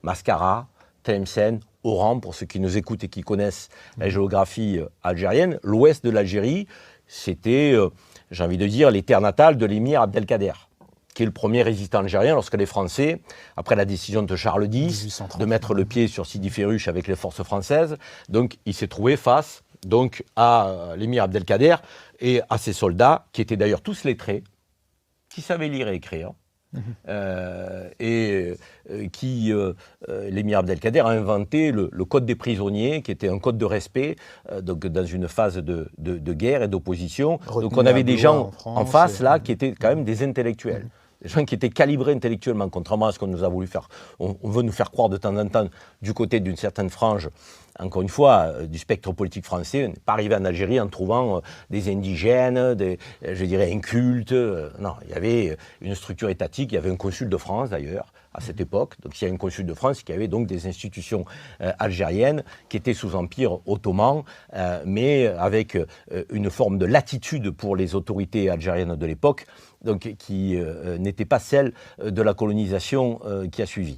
Mascara, Tlemcen, Oran, pour ceux qui nous écoutent et qui connaissent la géographie algérienne. L'ouest de l'Algérie, c'était, j'ai envie de dire, les terres natales de l'émir Abdelkader, qui est le premier résistant algérien lorsque les Français, après la décision de Charles X, de mettre le pied sur Sidi Ferruch avec les forces françaises, donc il s'est trouvé face donc, à l'émir Abdelkader et à ses soldats, qui étaient d'ailleurs tous lettrés, qui savaient lire et écrire, l'émir Abdelkader a inventé le code des prisonniers, qui était un code de respect, donc dans une phase de guerre et d'opposition. Donc on avait des gens en face, là, qui étaient quand même des intellectuels. Des gens qui étaient calibrés intellectuellement, contrairement à ce qu'on nous a voulu faire. On veut nous faire croire de temps en temps, du côté d'une certaine frange, encore une fois, du spectre politique français. On n'est pas arrivé en Algérie en trouvant des indigènes, je dirais incultes. Non, il y avait une structure étatique, il y avait un consul de France d'ailleurs, à cette époque. Donc il y a un consul de France qui avait donc des institutions algériennes qui étaient sous empire ottoman, mais avec une forme de latitude pour les autorités algériennes de l'époque, donc qui n'était pas celle de la colonisation qui a suivi.